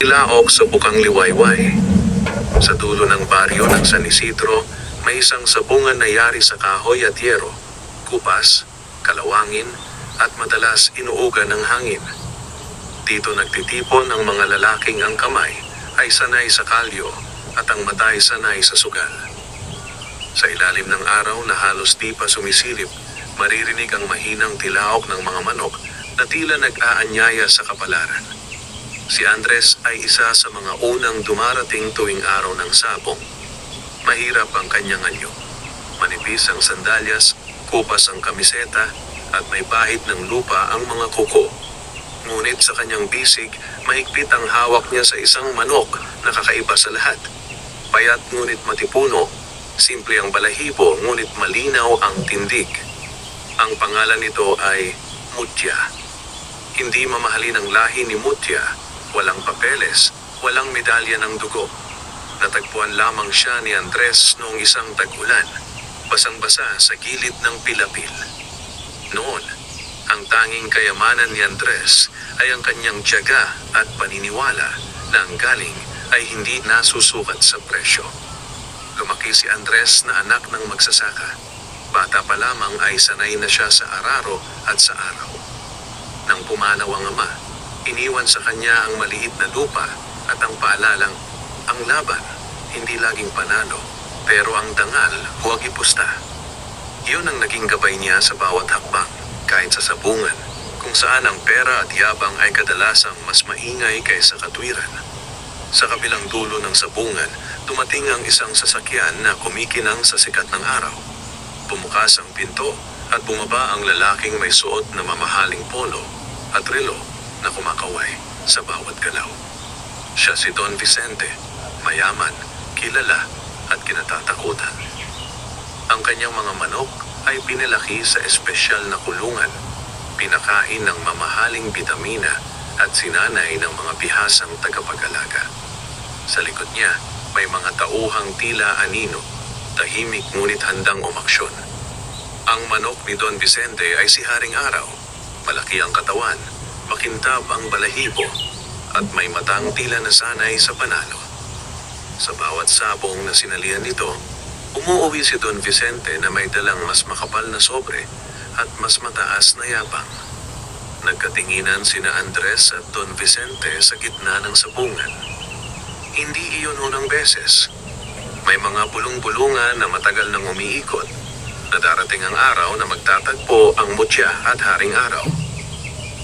Ilaok sa Bukang Liwayway. Sa dulo ng baryo ng San Isidro, may isang sabungan na yari sa kahoy at yero, kupas, kalawangin, at madalas inuuga ng hangin. Dito nagtitipon ang mga lalaking ang kamay ay sanay sa kalyo at ang mata ay sanay sa sugal. Sa ilalim ng araw na halos di pa sumisilip, maririnig ang mahinang tilaok ng mga manok na tila nag-aanyaya sa kapalaran. Si Andres ay isa sa mga unang dumarating tuwing araw ng sabong. Mahirap ang kanyang anyo. Manipis ang sandalyas, kupas ang kamiseta, at may bahid ng lupa ang mga kuko. Ngunit sa kanyang bisig, mahigpit ang hawak niya sa isang manok na kakaiba sa lahat. Payat ngunit matipuno, simple ang balahibo ngunit malinaw ang tindig. Ang pangalan nito ay Mutya. Hindi mamahalin ang lahi ni Mutya, walang papeles, walang medalya ng dugo. Natagpuan lamang siya ni Andres noong isang tag-ulan, basang-basa sa gilid ng pilapil. Noon, ang tanging kayamanan ni Andres ay ang kanyang tiyaga at paniniwala na ang galing ay hindi nasusukat sa presyo. Lumaki si Andres na anak ng magsasaka. Bata pa lamang ay sanay na siya sa araro at sa araw. Nang pumanaw ang ama, iniwan sa kanya ang maliit na lupa at ang paalalang, ang laban, hindi laging panalo, pero ang dangal, huwag ipusta. Iyon ang naging gabay niya sa bawat hakbang, kahit sa sabungan, kung saan ang pera at yabang ay kadalasang mas maingay kaysa katwiran. Sa kabilang dulo ng sabungan, dumating ang isang sasakyan na kumikinang sa sikat ng araw. Bumukas ang pinto at bumaba ang lalaking may suot na mamahaling polo at relo na kumakaway sa bawat galaw. Siya si Don Vicente, mayaman, kilala at kinatatakutan. Ang kanyang mga manok ay pinalaki sa espesyal na kulungan, pinakain ng mamahaling bitamina at sinanay ng mga bihasang tagapag-alaga. Sa likod niya, may mga tauhang tila anino, tahimik ngunit handang umaksyon. Ang manok ni Don Vicente ay si Haring Araw. Malaki ang katawan, makintab ang balahibo, at may matang tila nasanay sa panalo. Sa bawat sabong na sinalihan nito, umuuwi si Don Vicente na may dalang mas makapal na sobre at mas mataas na yabang. Nagkatinginan sina Andres at Don Vicente sa gitna ng sabungan. Hindi iyon unang beses. May mga bulong-bulungan na matagal nang umiikot, na darating ang araw na magtatagpo ang Mutya at Haring Araw.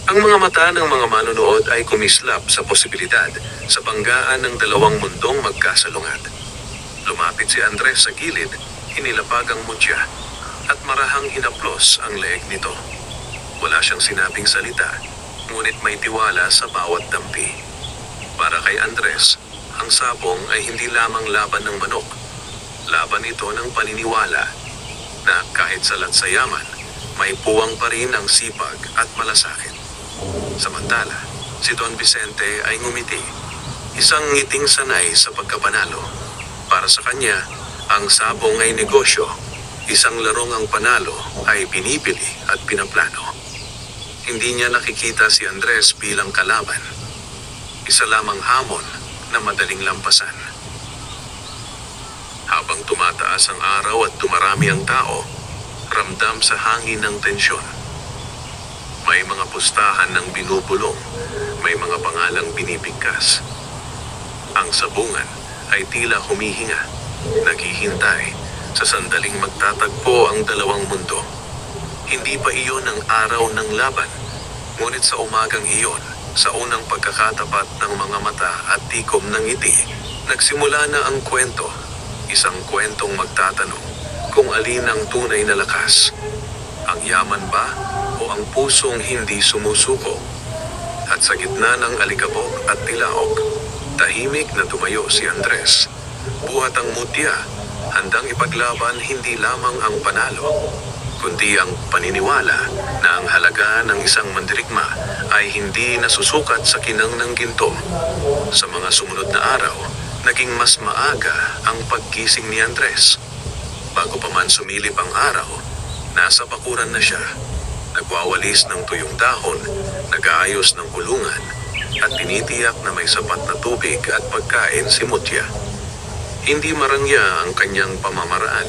Ang mga mata ng mga manunood ay kumislap sa posibilidad sa banggaan ng dalawang mundong magkasalungat. Lumapit si Andres sa gilid, inilapag ang Mutya, at marahang hinaplos ang leeg nito. Wala siyang sinabing salita, ngunit may tiwala sa bawat dampi. Para kay Andres, ang sabong ay hindi lamang laban ng manok. Laban ito ng paniniwala na kahit salat sa yaman, may puwang pa rin ang sipag at malasakit. Samantala, si Don Vicente ay ngumiti, isang ngiting sanay sa pagkapanalo. Para sa kanya, ang sabong ay negosyo, isang larong ang panalo ay pinipili at pinaplano. Hindi niya nakikita si Andres bilang kalaban, isa lamang hamon na madaling lampasan. Habang tumataas ang araw at dumarami ang tao, ramdam sa hangin ng tensyon. May mga pustahan ng binubulong, may mga pangalang binibigkas. Ang sabungan ay tila humihinga, naghihintay sa sandaling magtatagpo ang dalawang mundo. Hindi pa iyon ang araw ng laban, ngunit sa umagang iyon, sa unang pagkakatapat ng mga mata at tikom ng ngiti, nagsimula na ang kwento. Isang kwentong magtatanong kung alin ang tunay na lakas. Ang yaman ba o ang pusong hindi sumusuko? At sa gitna ng alikabok at tilaok, tahimik na tumayo si Andres. Buhat ang Mutya, handang ipaglaban hindi lamang ang panalo, kundi ang paniniwala na ang halaga ng isang mandirigma ay hindi nasusukat sa kinang ng ginto. Sa mga sumunod na araw, naging mas maaga ang paggising ni Andres. Bago pa man sumilip ang araw, nasa bakuran na siya. Nagwawalis ng tuyong dahon, nag-aayos ng kulungan, at tinitiyak na may sapat na tubig at pagkain si Mutya. Hindi marangya ang kanyang pamamaraan.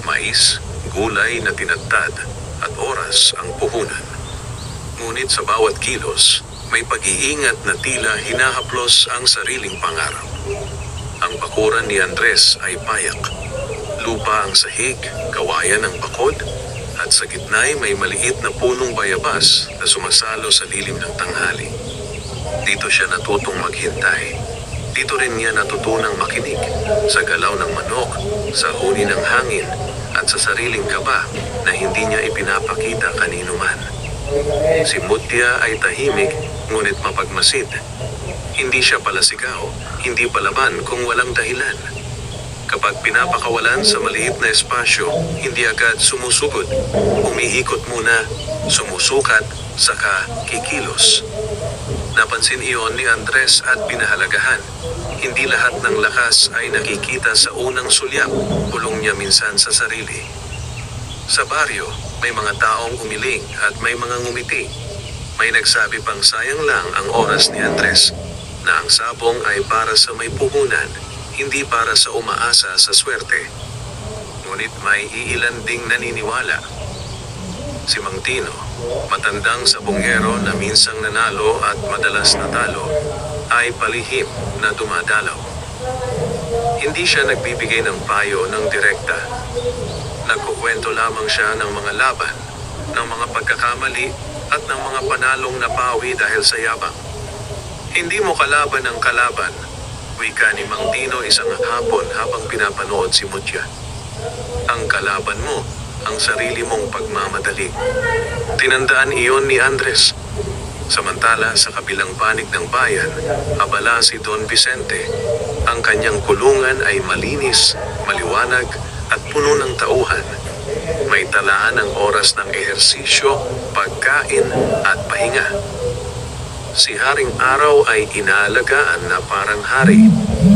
Mais, gulay na tinadtad at oras ang puhunan. Ngunit sa bawat kilos, may pag-iingat na tila hinahaplos ang sariling pangarap. Ang bakuran ni Andres ay payak. Lupa ang sahig, kawayan ang bakod, at sa gitna'y may maliit na punong bayabas na sumasalo sa lilim ng tanghali. Dito siya natutong maghintay. Dito rin niya natutunang makinig sa galaw ng manok, sa huni ng hangin, at sa sariling kaba na hindi niya ipinapakita kanino man. Si Mutya ay tahimik ngunit mapagmasid. Hindi siya palasigaw, hindi palaban kung walang dahilan. Kapag pinapakawalan sa maliit na espasyo, hindi agad sumusugod. Umiikot muna, sumusukat, saka kikilos. Napansin iyon ni Andres at pinahalagahan. Hindi lahat ng lakas ay nakikita sa unang sulyap, kulong niya minsan sa sarili. Sa baryo, may mga taong umiling at may mga ngumiti. May nagsabi pang sayang lang ang oras ni Andres, na ang sabong ay para sa may puhunan, hindi para sa umaasa sa swerte. Ngunit may iilan ding naniniwala. Si Mang Tino, matandang sabongero na minsang nanalo at madalas natalo, ay palihim na dumadalaw. Hindi siya nagbibigay ng payo ng direkta. Nagkukwento lamang siya ng mga laban, ng mga pagkakamali at ng mga panalong napawi dahil sa yabang. Hindi mo kalaban ang kalaban, wika ni Mang Tino isang hapon habang pinapanood si Mutya. Ang kalaban mo, ang sarili mong pagmamadali. Tinandaan iyon ni Andres. Samantala sa kabilang panig ng bayan, abala si Don Vicente. Ang kanyang kulungan ay malinis, maliwanag at puno ng tauhan. May talaan ng oras ng ehersisyo, pagkain at pahinga. Si Haring Araw ay inaalagaan na parang hari.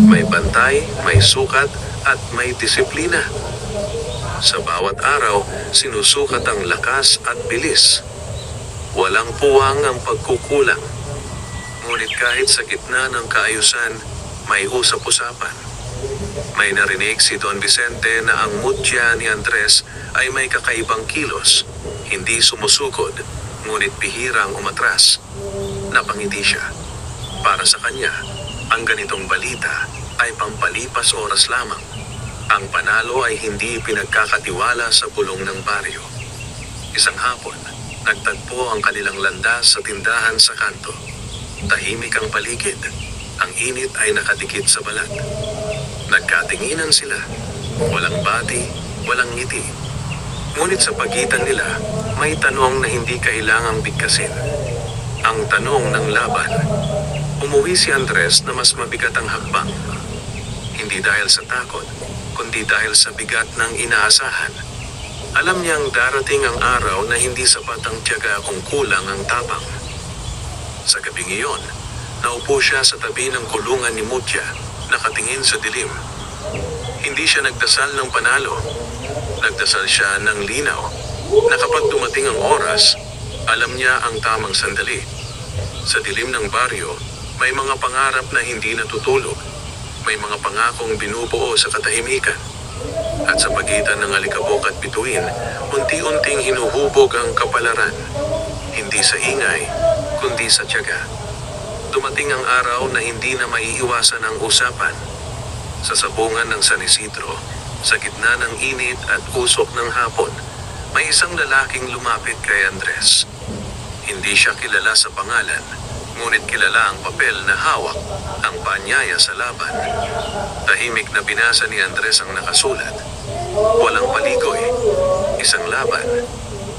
May bantay, may sukat at may disiplina. Sa bawat araw, sinusukat ang lakas at bilis. Walang puwang ang pagkukulang. Ngunit kahit sa gitna ng kaayusan, may usap-usapan. May narinig si Don Vicente na ang Mutya ni Andres ay may kakaibang kilos. Hindi sumusugod, ngunit bihirang umatras. Napangiti siya. Para sa kanya, ang ganitong balita ay pampalipas oras lamang. Ang panalo ay hindi pinagkakatiwala sa bulong ng baryo. Isang hapon, nagtagpo ang kanilang landas sa tindahan sa kanto. Tahimik ang paligid. Ang init ay nakadikit sa balat. Nagkatinginan sila. Walang bati, walang ngiti. Ngunit sa pagitan nila, may tanong na hindi kailangang bigkasin. Ang tanong ng laban. Umuwi si Andres na mas mabigat ang hakbang. Hindi dahil sa takot, kundi dahil sa bigat ng inaasahan. Alam niyang darating ang araw na hindi sapat ang tiyaga kung kulang ang tapang. Sa gabing iyon, naupo siya sa tabi ng kulungan ni Mutya, nakatingin sa dilim. Hindi siya nagdasal ng panalo. Nagdasal siya ng linaw, na kapag dumating ang oras, alam niya ang tamang sandali. Sa dilim ng baryo, may mga pangarap na hindi natutulog. May mga pangakong binubuo sa katahimikan. At sa pagitan ng alikabok at bituin, unti-unting hinuhubog ang kapalaran. Hindi sa ingay, kundi sa tiyaga. Dumating ang araw na hindi na maiiwasan ang usapan. Sa sabungan ng San Isidro, sa gitna ng init at usok ng hapon, may isang lalaking lumapit kay Andres. Hindi siya kilala sa pangalan, ngunit kilala ang papel na hawak, ang paanyaya sa laban. Tahimik na binasa ni Andres ang nakasulat. Walang paligoy, isang laban,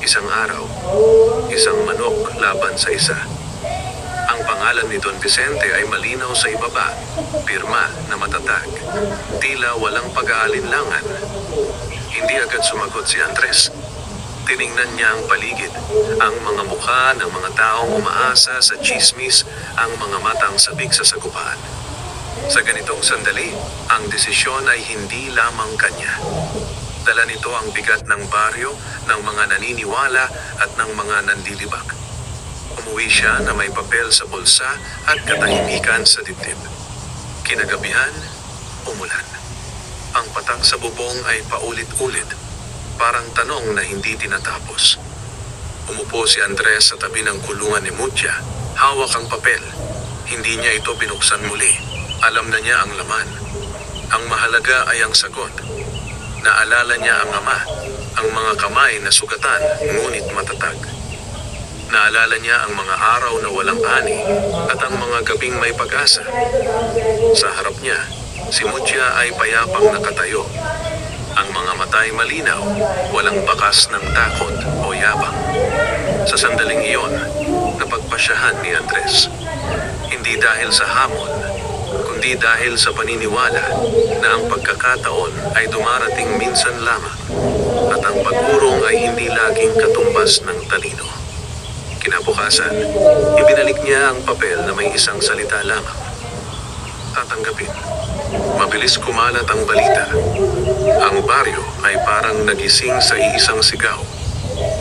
isang araw, isang manok laban sa isa. Ang pangalan ni Don Vicente ay malinaw sa ibaba, pirma na matatag, tila walang pag-aalinlangan. Hindi agad sumagot si Andres. Tiningnan niya ang paligid, ang mga mukha ng mga taong umaasa sa chismis, ang mga matang sabik sa sagupaan. Sa ganitong sandali, ang desisyon ay hindi lamang kanya. Dala nito ang bigat ng baryo, ng mga naniniwala at ng mga nandilibak. Umuwi siya na may papel sa bulsa at katahimikan sa dibdib. Kinagabihan, umulan. Ang patak sa bubong ay paulit-ulit, parang tanong na hindi tinatapos. Umupo si Andres sa tabi ng kulungan ni Mutya. Hawak ang papel. Hindi niya ito binuksan muli. Alam na niya ang laman. Ang mahalaga ay ang sagot. Naalala niya ang ama, ang mga kamay na sugatan ngunit matatag. Naalala niya ang mga araw na walang ani at ang mga gabing may pag-asa. Sa harap niya, si Mutya ay payapang nakatayo. Ang mga matay malinaw, walang bakas ng takot o yabang. Sa sandaling iyon, napagpasyahan ni Andres. Hindi dahil sa hamon, kundi dahil sa paniniwala na ang pagkakataon ay dumarating minsan lamang at ang pag-urong ay hindi laging katumbas ng talino. Kinabukasan, ibinalik niya ang papel na may isang salita lamang. Tatanggapin. Mabilis kumalat ang balita. Ang baryo ay parang nagising sa iisang sigaw.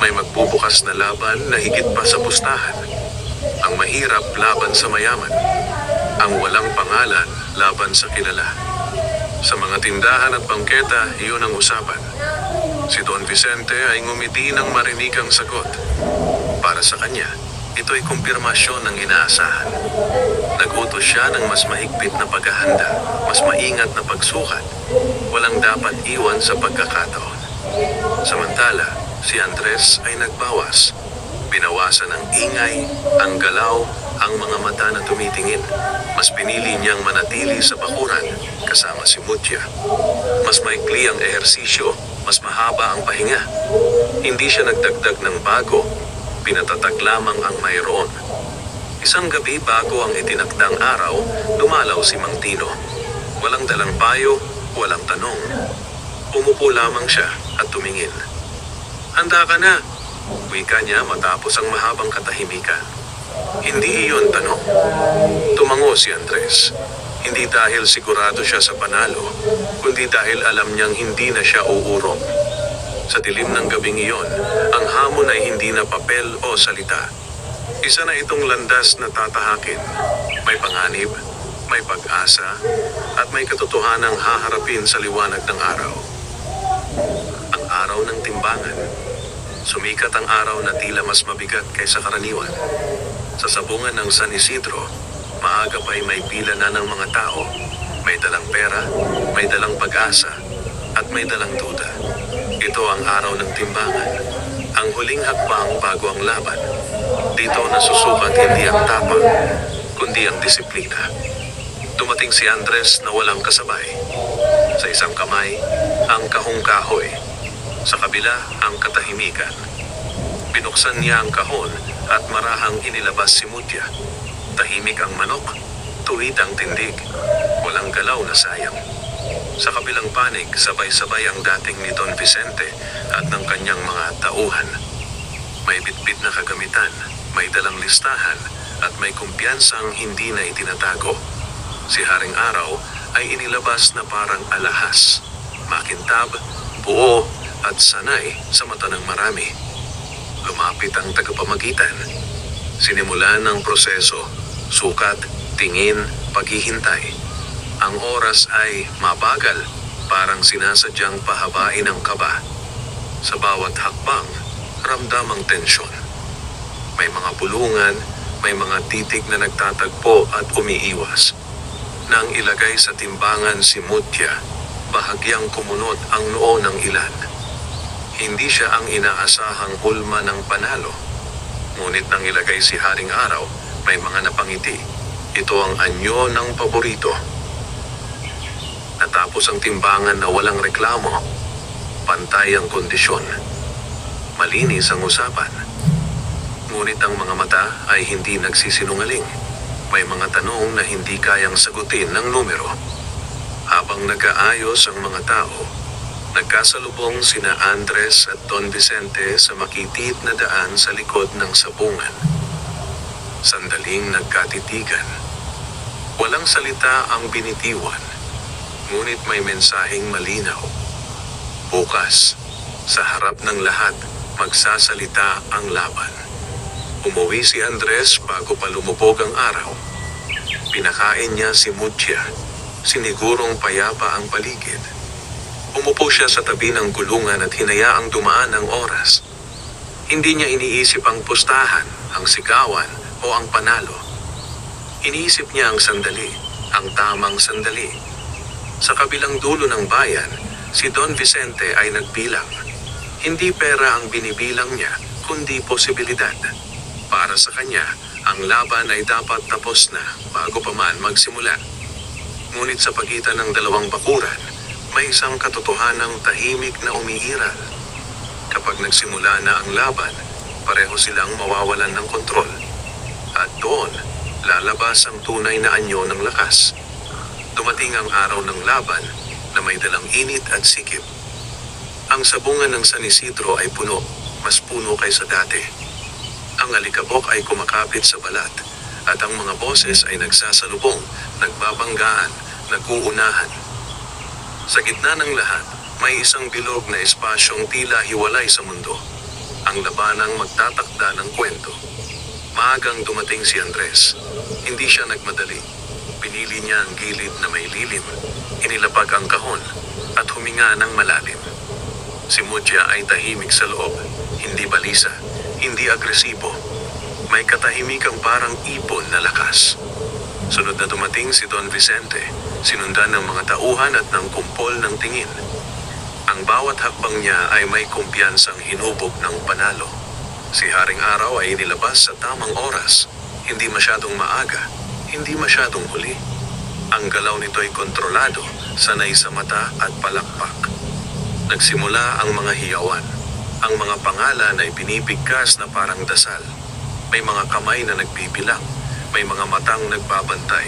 May magbubukas na laban na higit pa sa pustahan. Ang mahirap laban sa mayaman. Ang walang pangalan laban sa kilala. Sa mga tindahan at bangketa, iyon ang usapan. Si Don Vicente ay ngumiti nang marinig ang sagot. Para sa kanya, ito'y kumpirmasyon ng inaasahan. Nagutos siya ng mas mahigpit na paghahanda, mas maingat na pagsukat. Walang dapat iwan sa pagkakataon. Samantala, si Andres ay nagbawas. Binawasan ang ingay, ang galaw, ang mga mata na tumitingin. Mas pinili niyang manatili sa bakuran kasama si Mutya. Mas maikli ang ehersisyo, mas mahaba ang pahinga. Hindi siya nagdagdag ng bago, pinatatag lamang ang mayroon. Isang gabi bago ang itinakdang araw, dumalaw si Mang Tino. Walang dalang payo, walang tanong. Umupo lamang siya at tumingin. "Handa ka na," wika niya matapos ang mahabang katahimikan. Hindi iyon tanong. Tumango si Andres. Hindi dahil sigurado siya sa panalo, kundi dahil alam niyang hindi na siya uurong. Sa dilim ng gabing iyon, ang hamon ay hindi na papel o salita. Isa na itong landas na tatahakin. May panganib, may pag-asa, at may katotohanang haharapin sa liwanag ng araw. Ang araw ng timbangan. Sumikat ang araw na tila mas mabigat kaysa karaniwan. Sa sabungan ng San Isidro, maaga pa'y may pila na ng mga tao. May dalang pera, may dalang pag-asa, at may dalang duda. Ito ang araw ng timbangan. Ang huling hakbang bago ang laban. Dito nasusukat hindi ang tapang, kundi ang disiplina. Dumating si Andres na walang kasabay. Sa isang kamay, ang kahong-kahoy. Sa kabila, ang katahimikan. Binuksan niya ang kahon at marahang inilabas si Mutya. Tahimik ang manok, tuwid ang tindig. Walang galaw na sayang. Sa kabilang panig, sabay-sabay ang dating ni Don Vicente at ng kanyang mga tauhan. May bitbit na kagamitan, may dalang listahan, at may kumpiyansang hindi na itinatago. Si Haring Araw ay inilabas na parang alahas, makintab, buo, at sanay sa mata ng marami. Lumapit ang tagapamagitan. Sinimulan ang proseso, sukat, tingin, paghihintay. Ang oras ay mabagal, parang sinasadyang pahabain ang kaba. Sa bawat hakbang, ramdam ang tensyon. May mga pulungan, may mga titik na nagtatagpo at umiiwas. Nang ilagay sa timbangan si Mutya, bahagyang kumunot ang noo ng ilan. Hindi siya ang inaasahang hulma ng panalo. Ngunit nang ilagay si Haring Araw, may mga napangiti. Ito ang anyo ng paborito. Natapos ang timbangan na walang reklamo. Pantay ang kondisyon. Malinis ang usapan. Ngunit ang mga mata ay hindi nagsisinungaling. May mga tanong na hindi kayang sagutin ng numero. Habang nag-aayos ang mga tao, nagkasalubong sina Andres at Don Vicente sa makitid na daan sa likod ng sabungan. Sandaling nagkatitigan. Walang salita ang binitiwan, ngunit may mensaheng malinaw. Bukas, sa harap ng lahat, magsasalita ang laban. Umuwi si Andres bago pa lumubog ang araw. Pinakain niya si Mutya. Sinigurong payapa ang paligid. Umupo siya sa tabi ng gulungan at hinayaang dumaan ang oras. Hindi niya iniisip ang pustahan, ang sigawan o ang panalo. Iniisip niya ang sandali, ang tamang sandali. Sa kabilang dulo ng bayan, si Don Vicente ay nagbilang. Hindi pera ang binibilang niya, kundi posibilidad. Para sa kanya, ang laban ay dapat tapos na bago pa man magsimula. Ngunit sa pagitan ng dalawang bakuran, may isang katotohanang tahimik na umiiral. Kapag nagsimula na ang laban, pareho silang mawawalan ng kontrol. At doon, lalabas ang tunay na anyo ng lakas. Dumating ang araw ng laban na may dalang init at sikip. Ang sabungan ng San Isidro ay puno, mas puno kaysa dati. Ang alikabok ay kumakapit sa balat, at ang mga boses ay nagsasalubong, nagbabanggaan, nag-uunahan. Sa gitna ng lahat, may isang bilog na espasyong tila hiwalay sa mundo. Ang labanang magtatakda ng kwento. Maagang dumating si Andres. Hindi siya nagmadali. Pinili niya ang gilid na may lilim, inilapag ang kahon, at huminga ng malalim. Si Mutya ay tahimik sa loob, hindi balisa, hindi agresibo. May katahimikang parang ipon na lakas. Sunod na dumating si Don Vicente, sinundan ng mga tauhan at ng kumpol ng tingin. Ang bawat hakbang niya ay may kumpiyansang hinubog ng panalo. Si Haring Araw ay inilabas sa tamang oras, hindi masyadong maaga, hindi masyadong huli. Ang galaw nito ay kontrolado, sanay sa mata at palakpak. Nagsimula ang mga hiyawan. Ang mga pangalan ay binibigkas na parang dasal. May mga kamay na nagbibilang, may mga matang nagbabantay.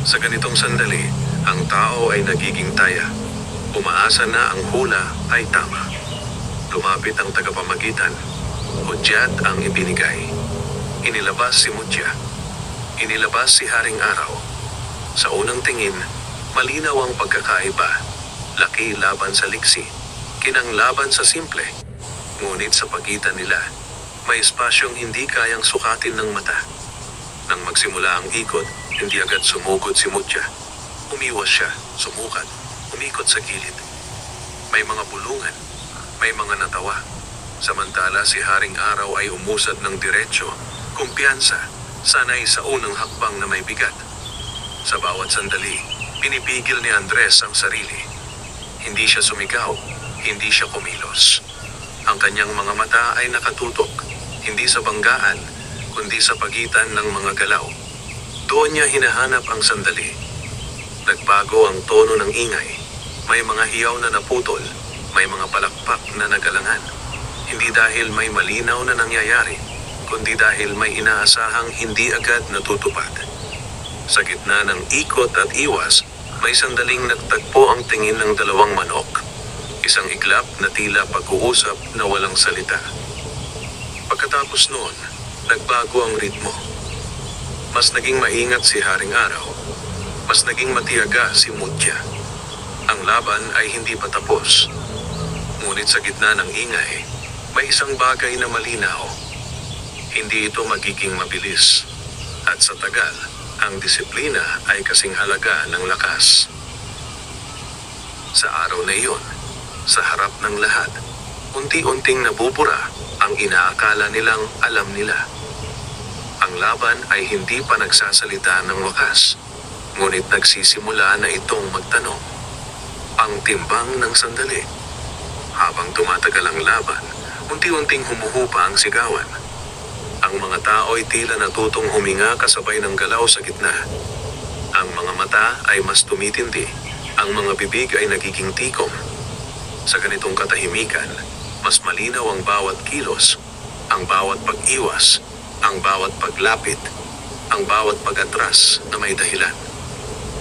Sa ganitong sandali, ang tao ay nagiging taya. Umaasa na ang hula ay tama. Lumapit ang tagapamagitan. Hudyat ang ibinigay. Inilabas si Mutya. Inilabas si Haring Araw. Sa unang tingin, malinaw ang pagkakaiba. Laki laban sa liksi. Kinanglaban sa simple. Ngunit sa pagitan nila, may espasyong hindi kayang sukatin ng mata. Nang magsimula ang ikot, hindi agad sumugod si Mutya. Umiwas siya, sumukat, umikot sa gilid. May mga bulungan, may mga natawa. Samantala si Haring Araw ay umusad ng diretsyo, kumpiyansa, sanay sa unang hakbang na may bigat. Sa bawat sandali, pinipigil ni Andres ang sarili. Hindi siya sumigaw, hindi siya kumilos. Ang kanyang mga mata ay nakatutok, hindi sa banggaan, kundi sa pagitan ng mga galaw. Doon niya hinahanap ang sandali. Nagbago ang tono ng ingay. May mga hiyaw na naputol, may mga palakpak na nagalangan. Hindi dahil may malinaw na nangyayari, kundi dahil may inaasahang hindi agad natutupad. Sa gitna ng ikot at iwas, may sandaling nagtagpo ang tingin ng dalawang manok. Isang iglap na tila pag-uusap na walang salita. Pagkatapos noon, nagbago ang ritmo. Mas naging maingat si Haring Araw. Mas naging matiyaga si Mutya. Ang laban ay hindi pa tapos. Ngunit sa gitna ng ingay, may isang bagay na malinaw. Hindi ito magiging mabilis. At sa tagal, ang disiplina ay kasing halaga ng lakas. Sa araw na iyon, sa harap ng lahat, unti-unting nabubura ang inaakala nilang alam nila. Ang laban ay hindi pa nagsasalita ng wakas, ngunit nagsisimula na itong magtanong. Ang timbang ng sandali. Habang tumatagal ang laban, unti-unting humuhupa ang sigawan. Ang mga tao ay tila natutong huminga kasabay ng galaw sa gitna. Ang mga mata ay mas tumitindi, ang mga bibig ay nagiging tikom. Sa ganitong katahimikan, mas malinaw ang bawat kilos, ang bawat pag-iwas, ang bawat paglapit, ang bawat pag-atras na may dahilan.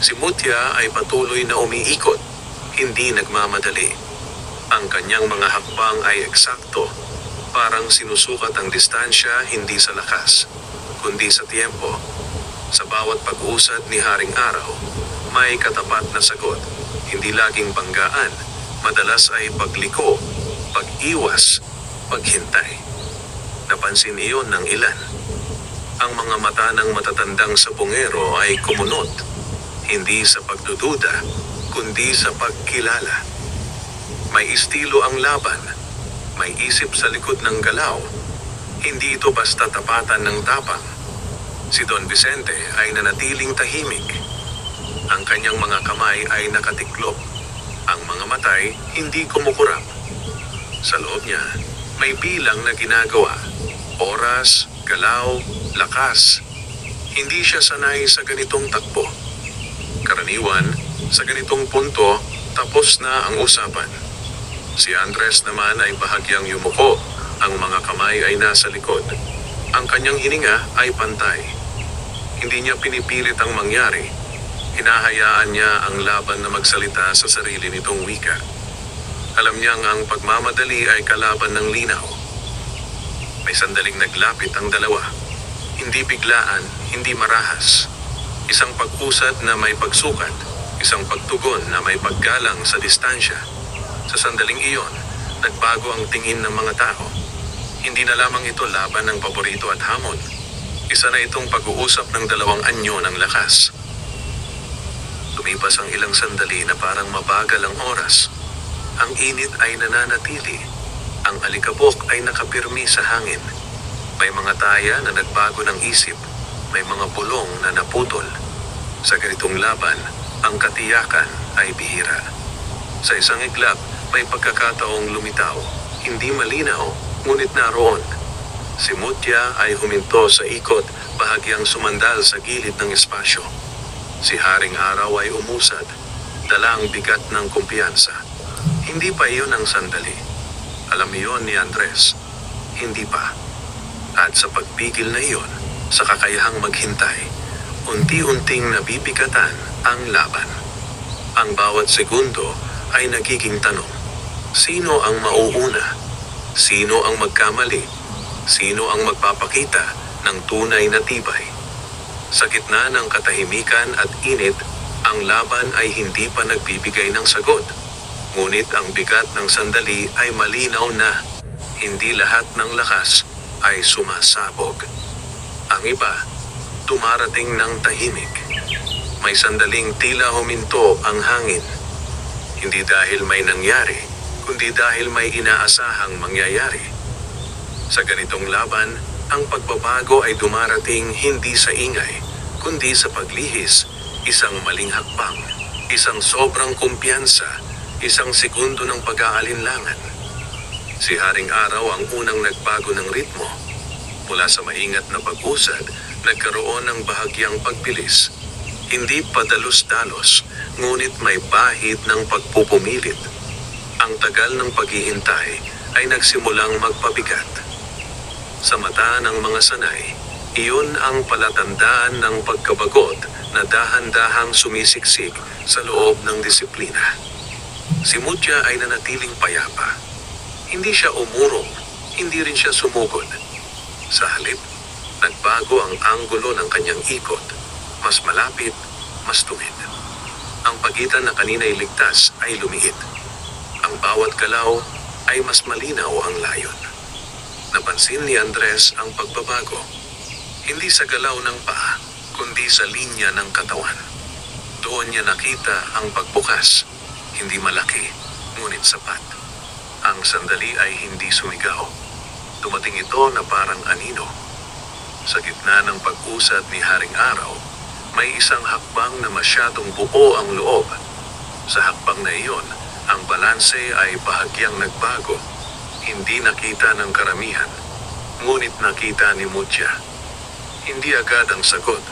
Si Mutya ay patuloy na umiikot, hindi nagmamadali. Ang kanyang mga hakbang ay eksakto, parang sinusukat ang distansya hindi sa lakas, kundi sa tiempo. Sa bawat pag-usad ni Haring Araw, may katapat na sagot, hindi laging banggaan, madalas ay pagliko, pag-iwas, paghintay. Napansin iyon ng ilan. Ang mga mata ng matatandang sabongero ay kumunot, hindi sa pagdududa, kundi sa pagkilala. May estilo ang laban, may isip sa likod ng galaw. Hindi ito basta tapatan ng tapang. Si Don Vicente ay nanatiling tahimik. Ang kanyang mga kamay ay nakatiklop. Ang mga matay hindi kumukurap. Sa loob niya, may bilang na ginagawa. Oras, galaw, lakas. Hindi siya sanay sa ganitong takbo. Karaniwan, sa ganitong punto, tapos na ang usapan. Si Andres naman ay bahagyang yumuko. Ang mga kamay ay nasa likod. Ang kanyang hininga ay pantay. Hindi niya pinipilit ang mangyari. Hinahayaan niya ang laban na magsalita sa sarili nitong wika. Alam niyang ang pagmamadali ay kalaban ng linaw. May sandaling naglapit ang dalawa. Hindi biglaan, hindi marahas. Isang pag-usad na may pagsukat, isang pagtugon na may paggalang sa distansya. Sa sandaling iyon, nagbago ang tingin ng mga tao. Hindi na lamang ito laban ng paborito at hamon. Isa na itong pag-uusap ng dalawang anyo ng lakas. Lumipas ang ilang sandali na parang mabagal ang oras. Ang init ay nananatili. Ang alikabok ay nakapirmi sa hangin. May mga taya na nagbago ng isip. May mga bulong na naputol. Sa ganitong laban, ang katiyakan ay bihira. Sa isang iglap, may pagkakataong lumitaw. Hindi malinaw, ngunit naroon. Si Mutya ay huminto sa ikot, bahagyang sumandal sa gilid ng espasyo. Si Haring Araw ay umusad, dala ang bigat ng kumpiyansa. Hindi pa iyon ang sandali. Alam iyon ni Andres. Hindi pa. At sa pagpigil na iyon, sa kakayahang maghintay, unti-unting nabibigatan ang laban. Ang bawat segundo ay nagiging tanong. Sino ang mauuna? Sino ang magkamali? Sino ang magpapakita ng tunay na tibay? Sa gitna ng katahimikan at init, ang laban ay hindi pa nagbibigay ng sagot. Ngunit ang bigat ng sandali ay malinaw na hindi lahat ng lakas ay sumasabog. Ang iba, dumarating ng tahimik. May sandaling tila huminto ang hangin. Hindi dahil may nangyari, kundi dahil may inaasahang mangyayari. Sa ganitong laban, ang pagbabago ay dumarating hindi sa ingay, kundi sa paglihis, isang maling hakbang, isang sobrang kumpiyansa, isang segundo ng pag-aalinlangan. Si Haring Araw ang unang nagbago ng ritmo. Mula sa maingat na pag-usad, nagkaroon ng bahagyang pagbilis. Hindi padalos-dalos, ngunit may bahid ng pagpupumilit. Ang tagal ng paghihintay ay nagsimulang magpabigat. Sa mata ng mga sanay, iyon ang palatandaan ng pagkabagot na dahan-dahang sumisiksik sa loob ng disiplina. Si Mutya ay nanatiling payapa. Hindi siya umurong, hindi rin siya sumugod. Sa halip, nagbago ang anggulo ng kanyang ikot. Mas malapit, mas tuwid. Ang pagitan na kanina'y ligtas ay lumiit. Ang bawat galaw ay mas malinaw ang layon. Napansin ni Andres ang pagbabago. Hindi sa galaw ng paa, kundi sa linya ng katawan. Doon niya nakita ang pagbukas. Hindi malaki, ngunit sapat. Ang sandali ay hindi sumigaw. Dumating ito na parang anino. Sa gitna ng pag-usad ni Haring Araw, may isang hakbang na masyadong buo ang loob. Sa hakbang na iyon, ang balanse ay bahagyang nagbago. Hindi nakita ng karamihan, ngunit nakita ni Mutya. Hindi agad ang sagot.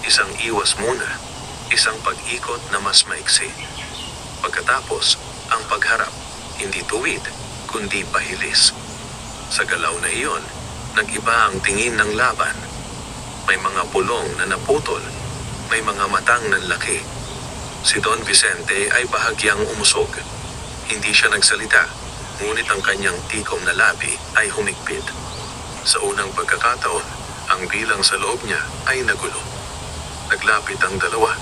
Isang iwas muna, isang pag-ikot na mas maiksi. Pagkatapos, ang pagharap, hindi tuwid, kundi pahilis. Sa galaw na iyon, nag-iba ang tingin ng laban. May mga pulong na naputol, may mga matang nanlaki. Si Don Vicente ay bahagyang umusog. Hindi siya nagsalita, ngunit ang kanyang tikom na labi ay humigpit. Sa unang pagkakataon, ang bilang sa loob niya ay nagulo. Naglapit ang dalawa.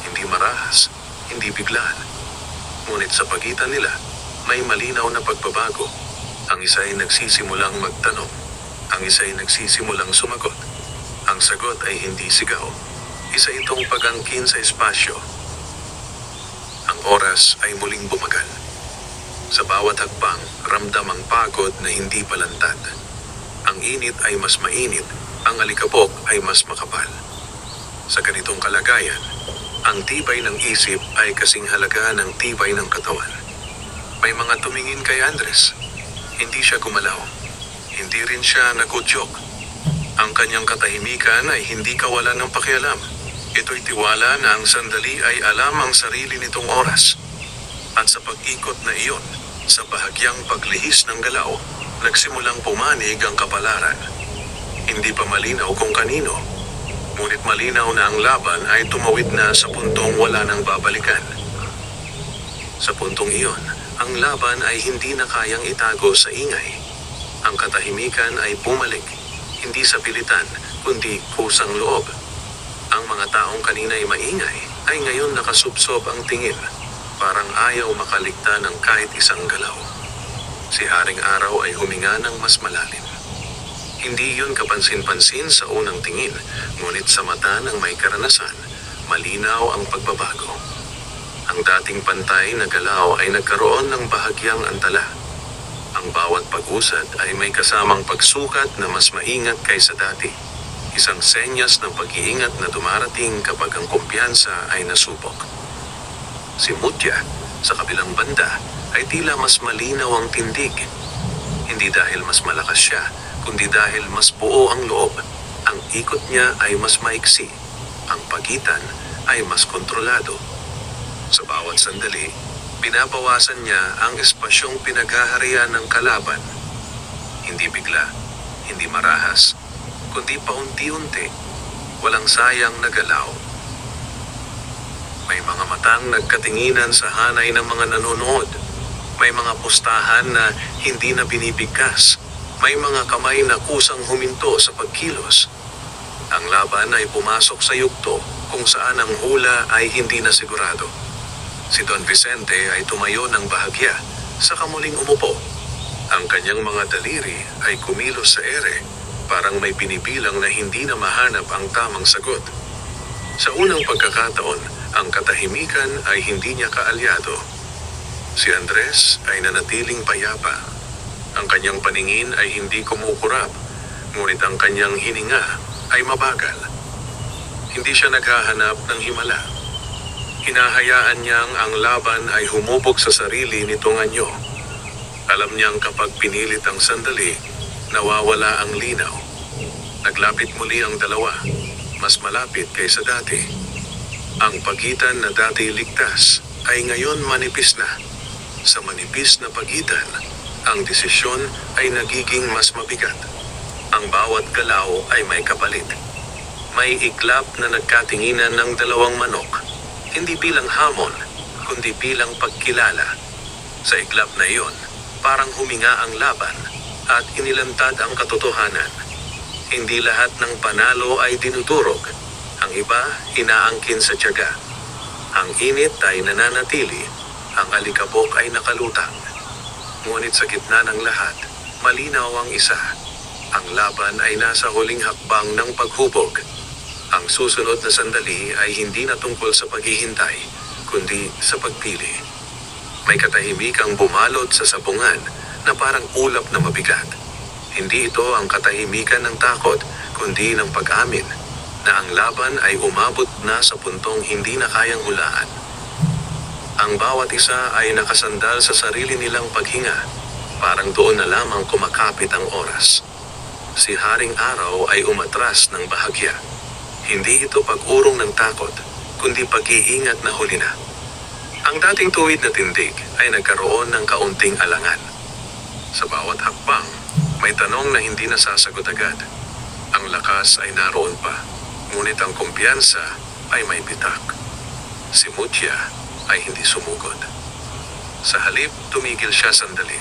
Hindi marahas, hindi biglaan. Ngunit sa pagitan nila, may malinaw na pagbabago. Ang isa ay nagsisimulang magtanong, Ang isa'y nagsisimulang sumagot. Ang sagot ay hindi sigaw. Isa itong pag-angkin sa espasyo. Ang oras ay muling bumagal. Sa bawat hakbang, ramdam ang pagod na hindi palantad. Ang init ay mas mainit, ang alikabok ay mas makapal. Sa ganitong kalagayan, ang tibay ng isip ay kasing halaga ng tibay ng katawan. May mga tumingin kay Andres. Hindi siya gumalaw. Hindi rin siya nagudyok. Ang kanyang katahimikan ay hindi kawalan ng pakialam. Ito'y tiwala na ang sandali ay alam ang sarili nitong oras. At sa pag-ikot na iyon, sa bahagyang paglihis ng galaw, nagsimulang pumanig ang kapalaran. Hindi pa malinaw kung kanino, ngunit malinaw na ang laban ay tumawid na sa puntong wala nang babalikan. Sa puntong iyon, ang laban ay hindi na kayang itago sa ingay. Ang katahimikan ay bumalik, hindi sa pilitan, kundi kusang loob. Ang mga taong kanina'y maingay ay ngayon nakasubsob ang tingin, parang ayaw makaligta ng kahit isang galaw. Si Haring Araw ay huminga ng mas malalim. Hindi yun kapansin-pansin sa unang tingin, ngunit sa mata ng may karanasan, malinaw ang pagbabago. Ang dating pantay na galaw ay nagkaroon ng bahagyang antala. Ang bawat pag-usad ay may kasamang pagsukat na mas maingat kaysa dati. Isang senyas ng pag-iingat na dumarating kapag ang kumpiyansa ay nasubok. Si Mutya, sa kabilang banda, ay tila mas malinaw ang tindig. Hindi dahil mas malakas siya, kundi dahil mas buo ang loob. Ang ikot niya ay mas maiksi. Ang pagitan ay mas kontrolado. Sa bawat sandali, binabawasan niya ang espasyong pinaghaharian ng kalaban. Hindi bigla, hindi marahas, kundi paunti-unti, walang sayang na galaw. May mga matang nagkatinginan sa hanay ng mga nanonood. May mga pustahan na hindi na binibigkas. May mga kamay na kusang huminto sa pagkilos. Ang laban ay pumasok sa yugto kung saan ang hula ay hindi na sigurado. Si Don Vicente ay tumayo ng bahagya, saka muling umupo. Ang kanyang mga daliri ay kumilos sa ere, parang may binibilang na hindi na mahanap ang tamang sagot. Sa unang pagkakataon, ang katahimikan ay hindi niya kaalyado. Si Andres ay nanatiling payapa. Ang kanyang paningin ay hindi kumukurap, ngunit ang kanyang hininga ay mabagal. Hindi siya naghahanap ng himala. Hinahayaan niyang ang laban ay humubog sa sarili nitong anyo. Alam niyang kapag pinilit ang sandali, nawawala ang linaw. Naglapit muli ang dalawa, mas malapit kaysa dati. Ang pagitan na dati ligtas ay ngayon manipis na. Sa manipis na pagitan, ang desisyon ay nagiging mas mabigat. Ang bawat galaw ay may kapalit. May iglap na nagkatinginan ng dalawang manok, hindi bilang hamon, kundi bilang pagkilala. Sa iglap na iyon, parang huminga ang laban at inilantad ang katotohanan. Hindi lahat ng panalo ay dinudurog. Ang iba, inaangkin sa tiyaga. Ang init ay nananatili, ang alikabok ay nakalutang. Ngunit sa gitna ng lahat, malinaw ang isa. Ang laban ay nasa huling hakbang ng paghubog. Ang susunod na sandali ay hindi na tungkol sa paghihintay, kundi sa pagpili. May katahimikang bumalot sa sabungan na parang ulap na mabigat. Hindi ito ang katahimikan ng takot, kundi ng pag-amin na ang laban ay umabot na sa puntong hindi na kayang hulaan. Ang bawat isa ay nakasandal sa sarili nilang paghinga, parang doon na lamang kumakapit ang oras. Si Haring Araw ay umatras ng bahagya. Hindi ito pag-urong ng takot, kundi pag-iingat na huli na. Ang dating tuwid na tindig ay nagkaroon ng kaunting alangan. Sa bawat hakbang, may tanong na hindi nasasagot agad. Ang lakas ay naroon pa, ngunit ang kumpiyansa ay may bitak. Si Mutya ay hindi sumugod. Sa halip, tumigil siya sandali.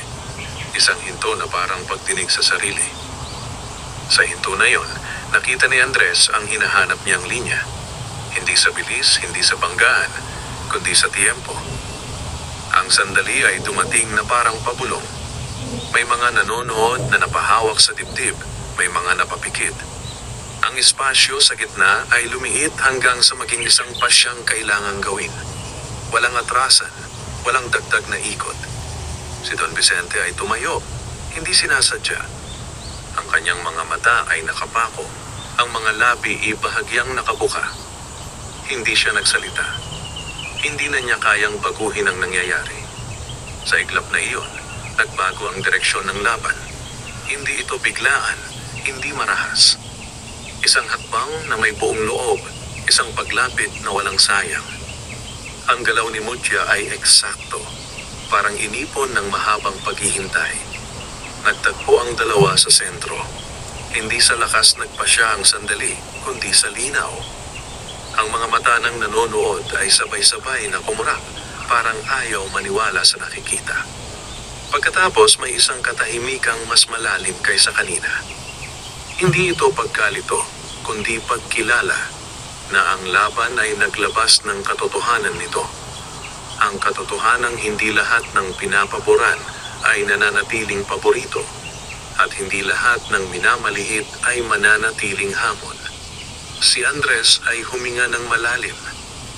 Isang hinto na parang pagdinig sa sarili. Sa hinto na yon, nakita ni Andres ang hinahanap niyang linya. Hindi sa bilis, hindi sa banggaan, kundi sa tiempo. Ang sandali ay dumating na parang pabulong. May mga nanonood na napahawak sa dibdib, may mga napapikit. Ang espasyo sa gitna ay lumiit hanggang sa maging isang pasyang kailangang gawin. Walang atrasan, walang dagdag na ikot. Si Don Vicente ay tumayo, hindi sinasadya. Ang kanyang mga mata ay nakapako, ang mga labi ay bahagyang nakabuka. Hindi siya nagsalita. Hindi na niya kayang baguhin ang nangyayari. Sa iglap na iyon, nagbago ang direksyon ng laban. Hindi ito biglaan, hindi marahas. Isang hakbang na may buong loob, isang paglapit na walang sayang. Ang galaw ni Mutya ay eksakto, parang inipon ng mahabang paghihintay. Nagtagpo ang dalawa sa sentro. Hindi sa lakas nagpasya ang sandali, kundi sa linaw. Ang mga mata ng nanonood ay sabay-sabay na kumurak, parang ayaw maniwala sa nakikita. Pagkatapos may isang katahimikang mas malalim kaysa kanina. Hindi ito pagkalito, kundi pagkilala na ang laban ay naglabas ng katotohanan nito. Ang katotohanang hindi lahat ng pinapaboran ay nananatiling paborito at hindi lahat ng minamaliit ay mananatiling hamon. Si Andres ay huminga ng malalim.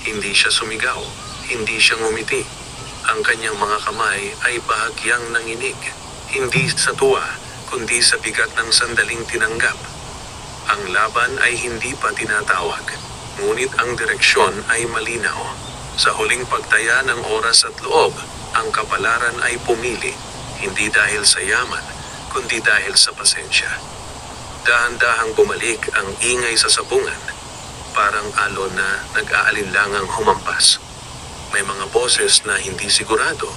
Hindi siya sumigaw, hindi siya ngumiti. Ang kanyang mga kamay ay bahagyang nanginig, hindi sa tuwa, kundi sa bigat ng sandaling tinanggap. Ang laban ay hindi pa tinatawag, ngunit ang direksyon ay malinaw. Sa huling pagtaya ng oras at loob, ang kapalaran ay pumili, hindi dahil sa yaman, kundi dahil sa pasensya. Dahan-dahang bumalik ang ingay sa sabungan, parang alon na nag-aalinlangang humampas. May mga boses na hindi sigurado,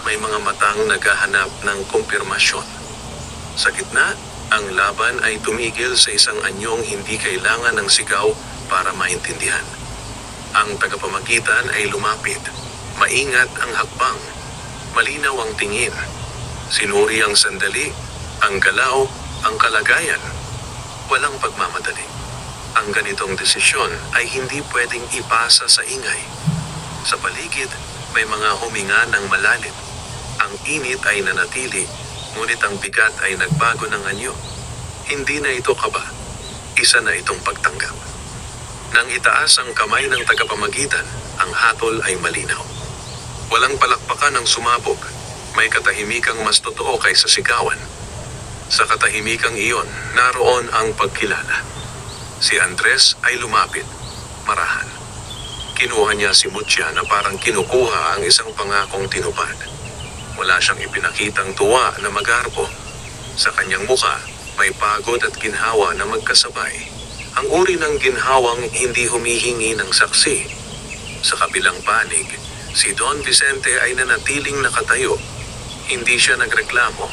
may mga matang naghahanap ng kumpirmasyon. Sa gitna, ang laban ay tumigil sa isang anyong hindi kailangan ng sigaw para maintindihan. Ang tagapamagitan ay lumapit, maingat ang hakbang, malinaw ang tingin. Sinuri ang sandali, ang galaw, ang kalagayan. Walang pagmamadali. Ang ganitong desisyon ay hindi pwedeng ipasa sa ingay. Sa paligid, may mga huminga ng malalim. Ang init ay nanatili, ngunit ang bigat ay nagbago ng anyo. Hindi na ito kaba, isa na itong pagtanggap. Nang itaas ang kamay ng tagapamagitan, ang hatol ay malinaw. Walang palakpakan ng sumabog, may katahimikang mas totoo kaysa sigawan. Sa katahimikang iyon, naroon ang pagkilala. Si Andres ay lumapit, marahan. Kinuha niya si Mutya na parang kinukuha ang isang pangakong tinupad. Wala siyang ipinakitang tuwa na magarbo. Sa kanyang mukha, may pagod at ginhawa na magkasabay. Ang uri ng ginhawang hindi humihingi ng saksi. Sa kabilang panig, si Don Vicente ay nanatiling nakatayo. Hindi siya nagreklamo,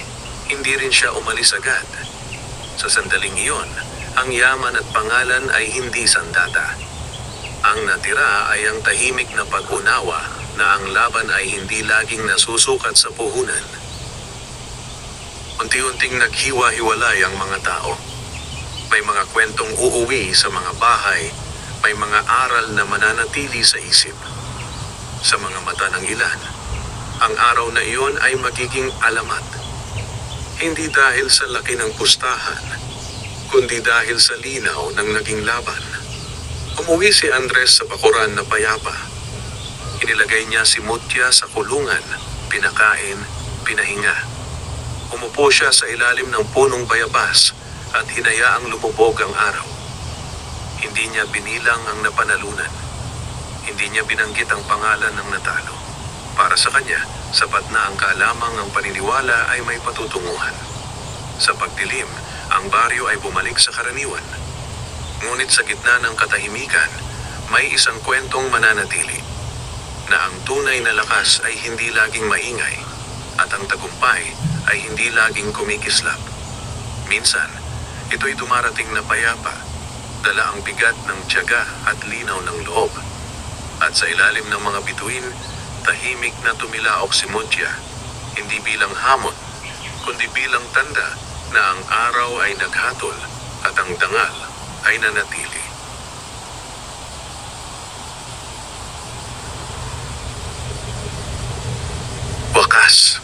hindi rin siya umalis agad. Sa sandaling iyon, ang yaman at pangalan ay hindi sandata. Ang natira ay ang tahimik na pag-unawa na ang laban ay hindi laging nasusukat sa puhunan. Unti-unting naghiwa-hiwalay ang mga tao. May mga kwentong uuwi sa mga bahay, may mga aral na mananatili sa isip. Sa mga mata ng ilan, ang araw na iyon ay magiging alamat. Hindi dahil sa laki ng pustahan, kundi dahil sa linaw ng naging laban. Umuwi si Andres sa bakuran na payapa. Inilagay niya si Mutya sa kulungan, pinakain, pinahinga. Umupo siya sa ilalim ng punong bayabas at hinayaang lumubog ang araw. Hindi niya binilang ang napanalunan. Hindi niya binanggit ang pangalan ng natalo. Para sa kanya, sapat na ang kalamang ang paniniwala ay may patutunguhan. Sa pagdilim, ang baryo ay bumalik sa karaniwan. Ngunit sa gitna ng katahimikan, may isang kwentong mananatili, na ang tunay na lakas ay hindi laging maingay, at ang tagumpay ay hindi laging kumikislap. Minsan, ito'y dumarating na payapa, dala ang bigat ng tiyaga at linaw ng loob. At sa ilalim ng mga bituin, tahimik na tumilaok si Mutya, hindi bilang hamon, kundi bilang tanda na ang araw ay naghatol at ang dangal ay nanatili. Wakas.